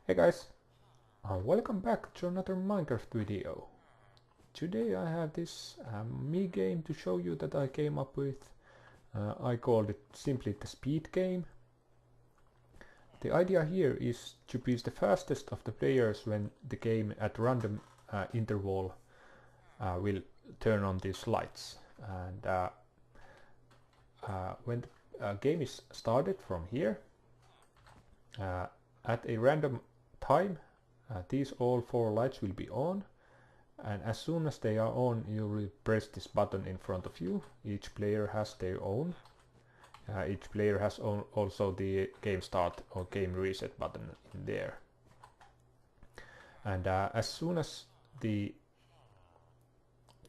Hey guys, welcome back to another Minecraft video. Today I have this me game to show you that I came up with. I called it simply the speed game. The idea here is to be the fastest of the players when the game at random interval will turn on these lights. And when the game is started from here, at a random time, these all four lights will be on, and as soon as they are on you will press this button in front of you. Each player has their own. Each player has also the game start or game reset button in there. And as soon as the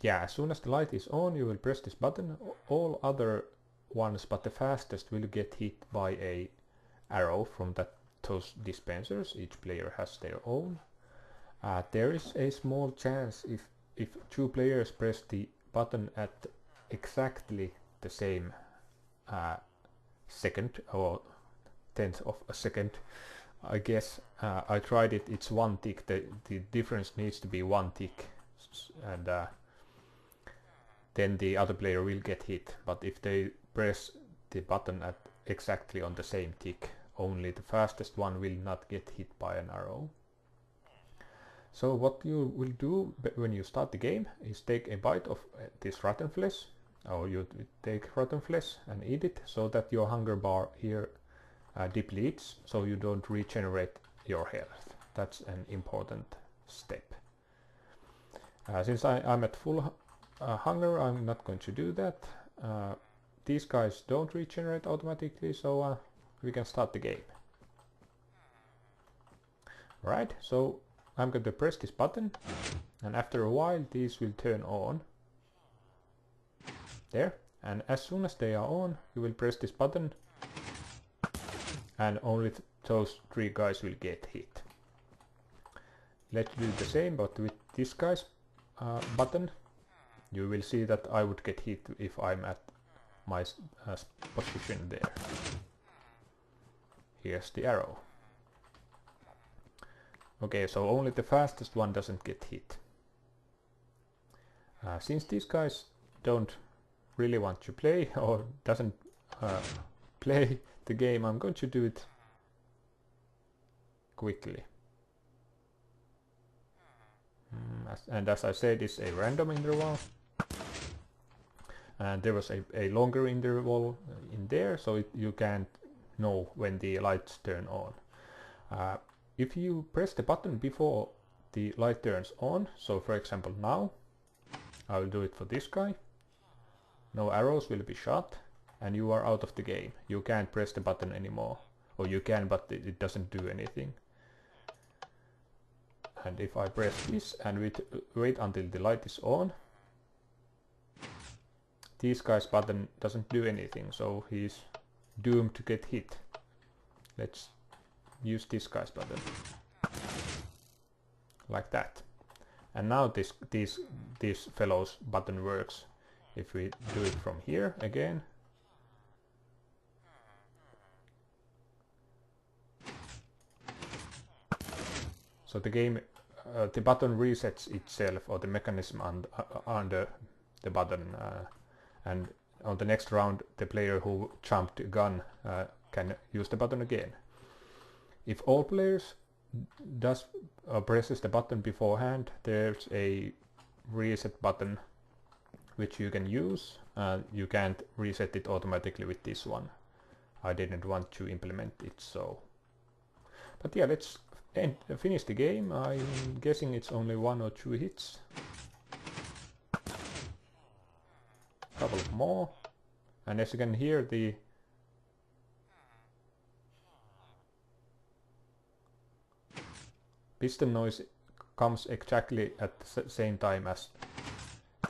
light is on, you will press this button. All other ones but the fastest will get hit by a arrow from those dispensers. Each player has their own. There is a small chance if two players press the button at exactly the same second or tenth of a second. I guess I tried it. It's one tick. The difference needs to be one tick, and then the other player will get hit. But if they press the button at exactly on the same tick, only the fastest one will not get hit by an arrow. So what you will do when you start the game is take a bite of this rotten flesh, or you take rotten flesh and eat it, so that your hunger bar here depletes, so you don't regenerate your health. That's an important step. Since I'm at full hunger, I'm not going to do that. These guys don't regenerate automatically, so we can start the game. Right, so I'm going to press this button, and after a while these will turn on. There, and as soon as they are on, you will press this button, and only those three guys will get hit. Let's do the same, but with this guy's button. You will see that I would get hit if I'm at my position there. Here's the arrow. Okay, so only the fastest one doesn't get hit. Since these guys don't really want to play or doesn't play the game, I'm going to do it quickly. And as I said, it's a random interval. And there was a longer interval in there, so you can't know when the lights turn on. If you press the button before the light turns on, so for example now, I will do it for this guy, no arrows will be shot and you are out of the game. You can't press the button anymore, or you can, but it doesn't do anything. And if I press this and wait until the light is on, this guy's button doesn't do anything, so he's doomed to get hit. Let's use this guy's button. Like that. And now this fellow's button works. If we do it from here again. So the game, the button resets itself, or the mechanism under the button, and on the next round the player who jumped the gun can use the button again. If all players presses the button beforehand, there's a reset button which you can use. You can't reset it automatically with this one. I didn't want to implement it, so. But yeah, let's finish the game. I'm guessing it's only 1 or 2 hits. Couple of more, and as you can hear, the piston noise comes exactly at the same time as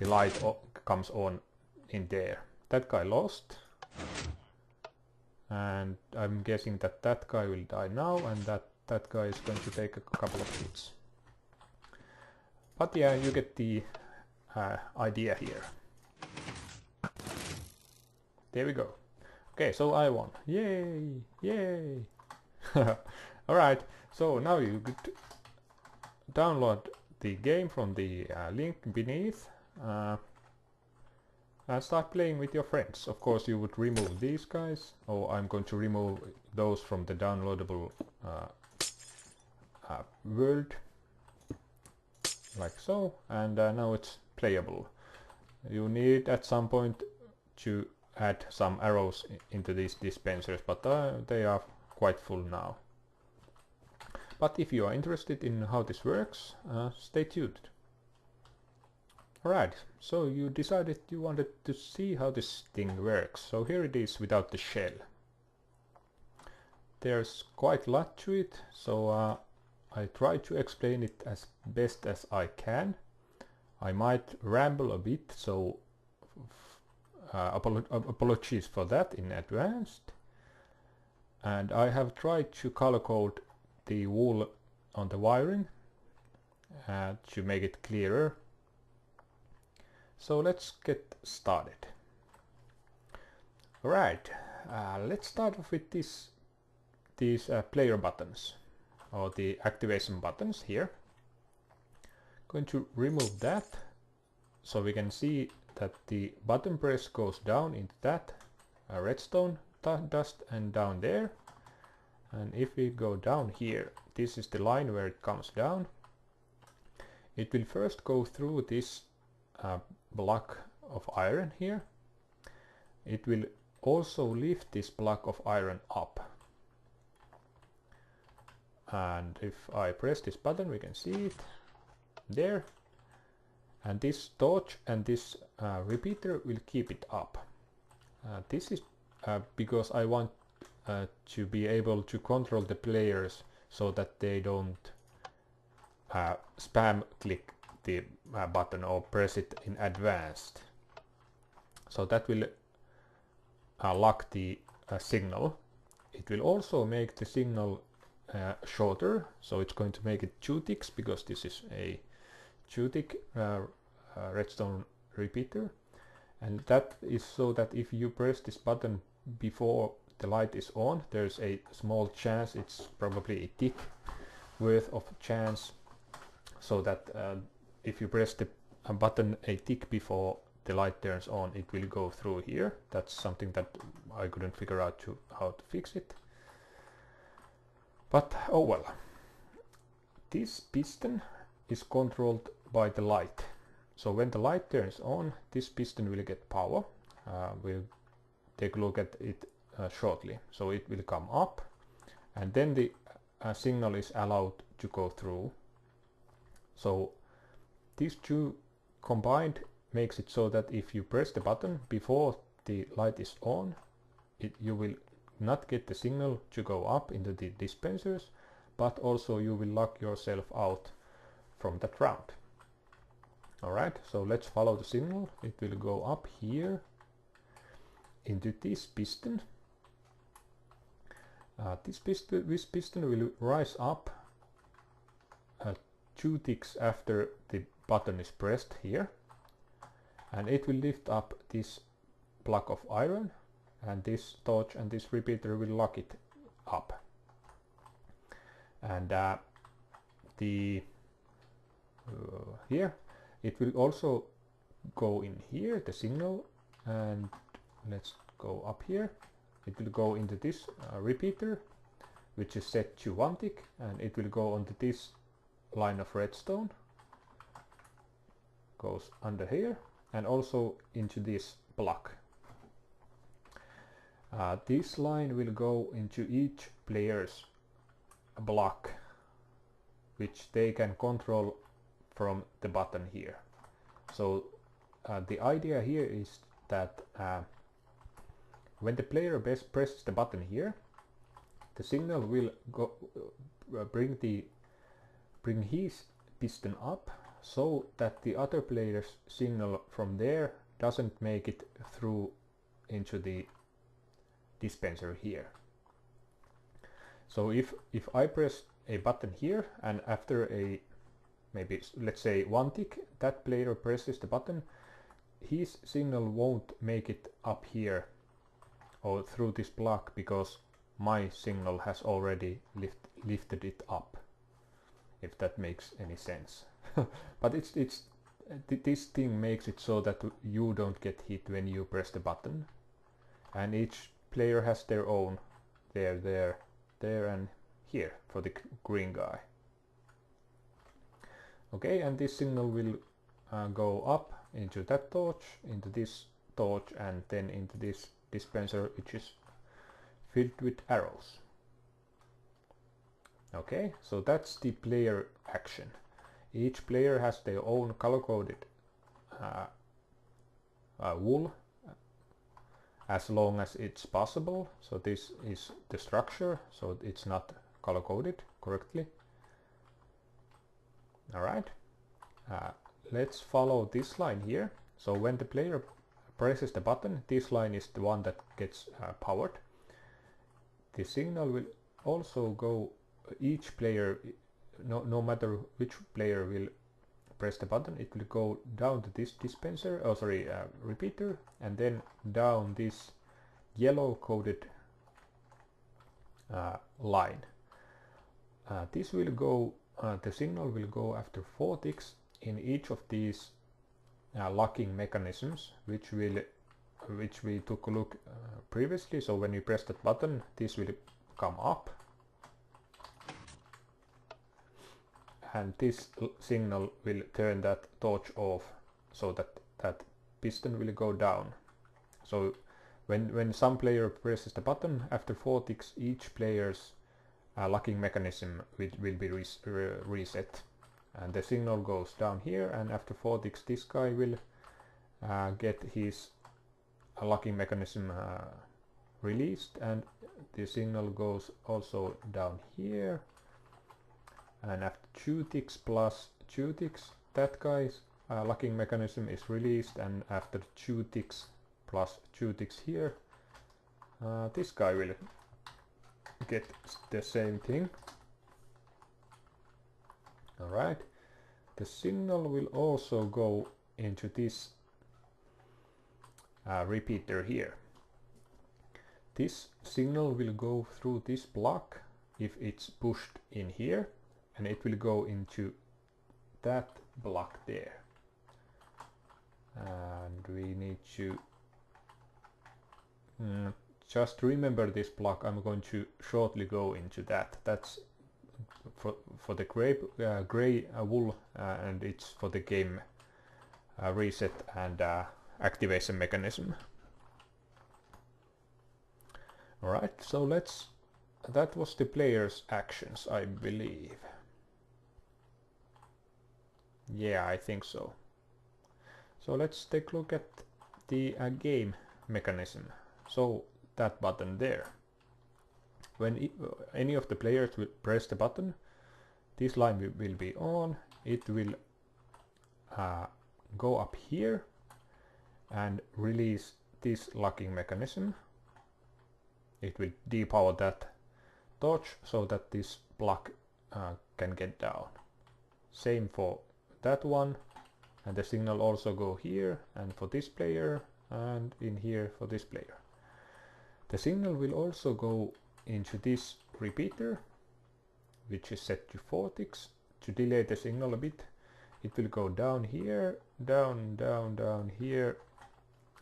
the light comes on in there. That guy lost, and I'm guessing that that guy will die now, and that guy is going to take a couple of hits. But yeah, you get the idea here. There we go. Okay, so I won. Yay! Yay! Alright, so now you could download the game from the link beneath and start playing with your friends. Of course you would remove these guys, or I'm going to remove those from the downloadable world, like so, and now it's playable. You need at some point to add some arrows into these dispensers, but they are quite full now. But if you are interested in how this works, stay tuned. Alright, so you decided you wanted to see how this thing works, so here it is without the shell. There's quite a lot to it, so I try to explain it as best as I can. I might ramble a bit, so apologies for that in advance. And I have tried to color code the wool on the wiring to make it clearer. So let's get started. Alright, let's start off with these player buttons, or the activation buttons here. Going to remove that so we can see that the button press goes down into that redstone dust and down there. And if we go down here, this is the line where it comes down. It will first go through this block of iron here. It will also lift this block of iron up. And if I press this button, we can see it there. And this torch and this repeater will keep it up. This is because I want to be able to control the players so that they don't spam click the button or press it in advanced. So that will lock the signal. It will also make the signal shorter, so it's going to make it 2 ticks because this is a 2-tick redstone repeater, and that is so that if you press this button before the light is on, there's a small chance, it's probably a tick worth of chance, so that if you press the button a tick before the light turns on, it will go through here. That's something that I couldn't figure out how to fix it. But oh well. This piston is controlled by the light. So when the light turns on, this piston will get power. We'll take a look at it shortly. So it will come up, and then the signal is allowed to go through. So these two combined makes it so that if you press the button before the light is on, you will not get the signal to go up into the dispensers, but also you will lock yourself out from that round. Alright, so let's follow the signal. It will go up here into this piston. This piston will rise up 2 ticks after the button is pressed here, and it will lift up this block of iron, and this torch and this repeater will lock it up. And here it will also go in here, the signal, and let's go up here. It will go into this repeater, which is set to 1 tick, and it will go onto this line of redstone, goes under here, and also into this block. This line will go into each player's block, which they can control from the button here. So the idea here is that when the player presses the button here, the signal will go bring his piston up, so that the other player's signal from there doesn't make it through into the dispenser here. So if I press a button here, and after a maybe let's say 1 tick, that player presses the button, his signal won't make it up here or through this block, because my signal has already lifted it up, if that makes any sense. But this thing makes it so that you don't get hit when you press the button, and each player has their own there, and here for the green guy. Okay, and this signal will go up into that torch, into this torch, and then into this dispenser, which is filled with arrows. Okay, so that's the player action. Each player has their own color-coded wool, as long as it's possible. So this is the structure, so it's not color-coded correctly. Alright, let's follow this line here. So when the player presses the button, this line is the one that gets powered. The signal will also go, each player, no matter which player will press the button, it will go down to this dispenser, repeater, and then down this yellow coded line. This will go, the signal will go after 4 ticks in each of these locking mechanisms, which we took a look previously. So when you press that button, this will come up, and this signal will turn that torch off, so that piston will go down. So when some player presses the button, after 4 ticks, each player's locking mechanism will be reset, and the signal goes down here, and after 4 ticks this guy will get his locking mechanism released, and the signal goes also down here, and after 2 ticks plus 2 ticks that guy's locking mechanism is released, and after 2 ticks plus 2 ticks here, this guy will get the same thing. Alright, the signal will also go into this repeater here. This signal will go through this block if it's pushed in here, and it will go into that block there. And we need to just remember this block. I'm going to shortly go into that. That's for the gray wool, and it's for the game reset and activation mechanism. Alright, so that was the player's actions, I believe. Yeah, I think so. So let's take a look at the game mechanism. So that button there. When any of the players will press the button, this line will be on. It will go up here and release this locking mechanism. It will depower that torch so that this block can get down. Same for that one, and the signal also go here and for this player, and in here for this player. The signal will also go into this repeater, which is set to 4 ticks. To delay the signal a bit, it will go down here, down here,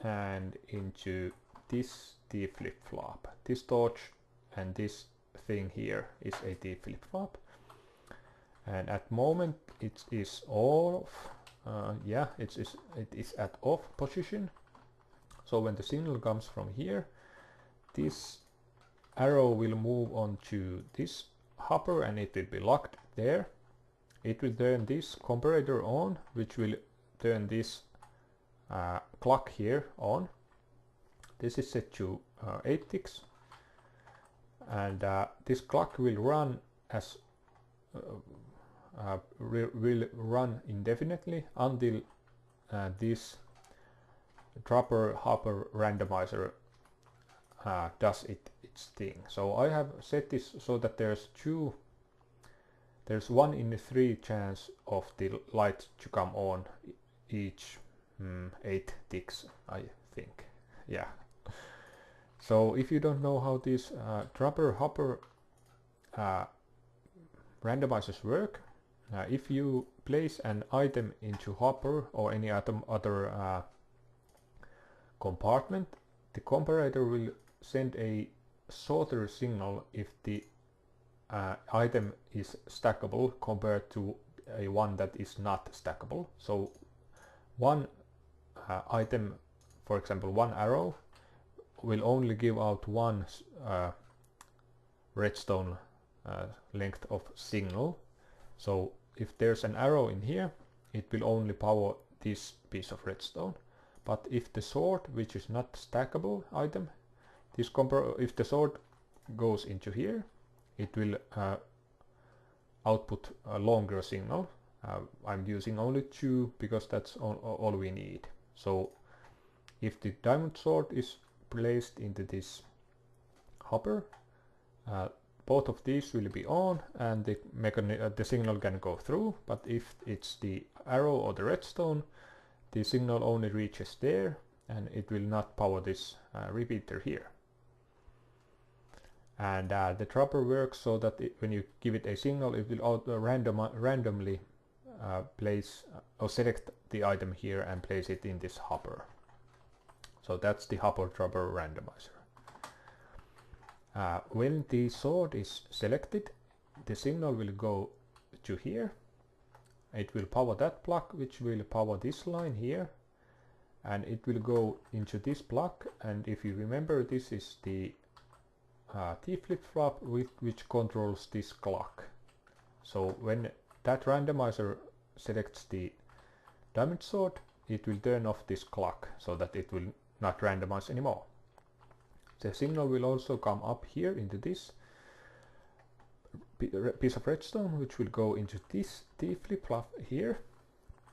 and into this D flip-flop. This torch and this thing here is a D flip-flop, and at moment it is off. Yeah, it is at off position. So when the signal comes from here, this arrow will move on to this hopper, and it will be locked there. It will turn this comparator on, which will turn this clock here on. This is set to 8 ticks, and this clock will run as will run indefinitely until this dropper hopper randomizer does its thing. So I have set this so that there's 1 in 3 chance of the light to come on each 8 ticks, I think. Yeah. So if you don't know how these dropper hopper randomizers work, if you place an item into hopper or any other compartment, the comparator will send a shorter signal if the item is stackable compared to a one that is not stackable. So one item, for example one arrow, will only give out one redstone length of signal. So if there's an arrow in here, it will only power this piece of redstone. But if the sword, which is not stackable item, if the sword goes into here, it will output a longer signal. I'm using only 2 because that's all we need. So if the diamond sword is placed into this hopper, both of these will be on and the signal can go through. But if it's the arrow or the redstone, the signal only reaches there and it will not power this repeater here. And the dropper works so that when you give it a signal, it will randomly place or select the item here and place it in this hopper. So that's the hopper dropper randomizer. When the sword is selected, the signal will go to here. It will power that block, which will power this line here, and it will go into this block. And if you remember, this is the T flip-flop which controls this clock. So when that randomizer selects the diamond sword, it will turn off this clock so that it will not randomize anymore. The signal will also come up here into this piece of redstone, which will go into this T flip-flop here,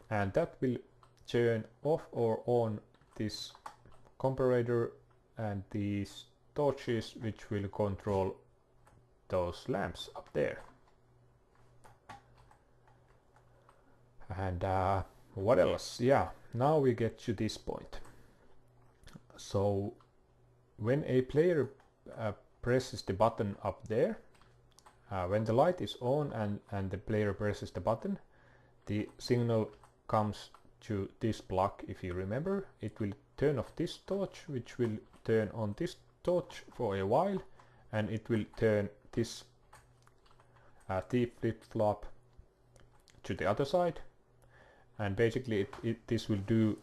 and that will turn off or on this comparator and these torches, which will control those lamps up there. And what else? Yeah, now we get to this point. So when a player presses the button up there, when the light is on and the player presses the button, the signal comes to this block. If you remember, it will turn off this torch, which will turn on this torch for a while, and it will turn this T flip-flop to the other side. And basically this will do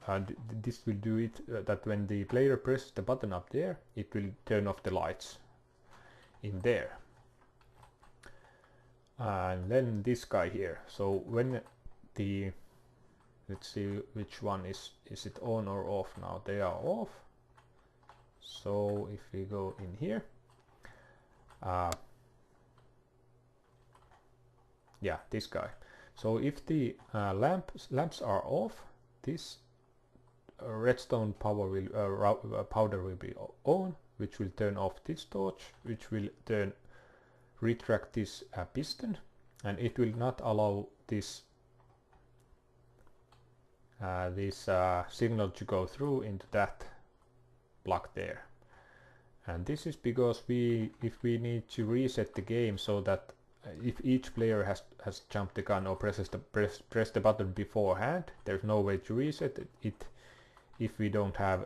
it that when the player presses the button up there, it will turn off the lights in there. And then this guy here. So when the, let's see which one is it on or off now? They are off. So if we go in here, yeah, this guy. So if the lamps are off, this redstone powder will be on, which will turn off this torch, which will retract this piston, and it will not allow this signal to go through into that block there. And this is because if we need to reset the game so that if each player has jumped the gun or press the button beforehand, there's no way to reset it if we don't have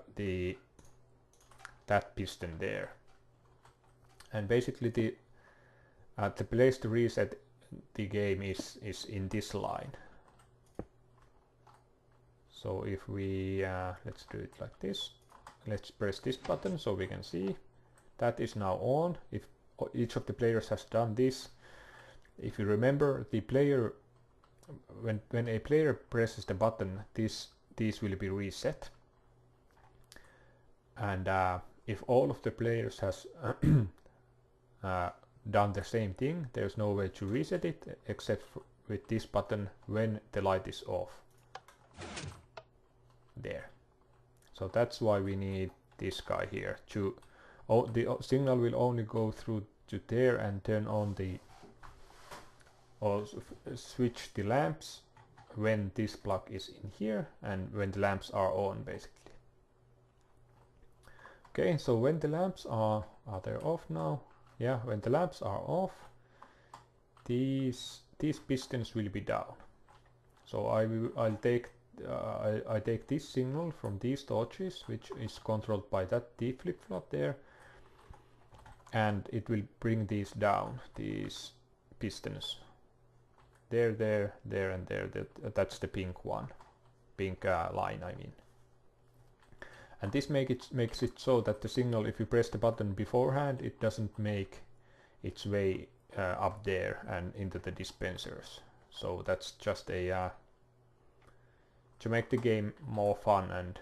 that piston there. And basically the place to reset the game is in this line. So if we let's do it like this. Let's press this button so we can see that is now on. If each of the players has done this, if you remember, the player, when a player presses the button, these will be reset. And if all of the players has done the same thing, there's no way to reset it except with this button when the light is off. There. So that's why we need this guy here. The signal will only go through to there and turn on or switch the lamps when this block is in here and when the lamps are on, basically. Okay, so when the lamps are they off now? Yeah, when the lamps are off, these pistons will be down. So I'll take I take this signal from these torches, which is controlled by that D flip-flop there, and it will bring these down, these pistons. There, and there. That's the pink one, pink line, I mean. And this makes it so that the signal, if you press the button beforehand, it doesn't make its way up there and into the dispensers. So that's just a to make the game more fun, and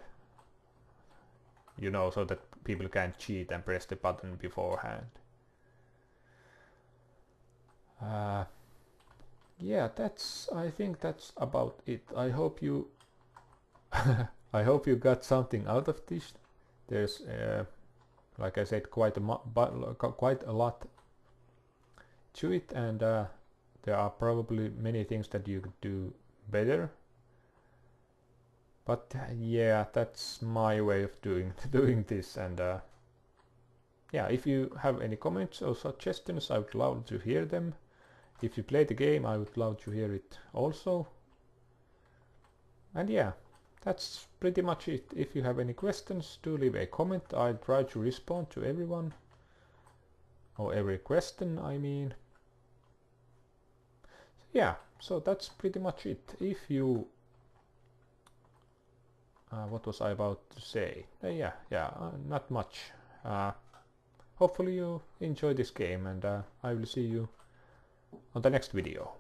you know, so that people can't cheat and press the button beforehand. Yeah, I think that's about it. I hope you I hope you got something out of this. There's like I said, quite a lot to it, and there are probably many things that you could do better. But yeah, that's my way of doing this, and yeah, if you have any comments or suggestions, I would love to hear them. If you play the game, I would love to hear it also. And yeah, that's pretty much it. If you have any questions, do leave a comment. I'll try to respond to everyone, or every question, I mean. Yeah, so that's pretty much it. If you what was I about to say? Yeah, not much. Hopefully you enjoy this game, and I will see you on the next video.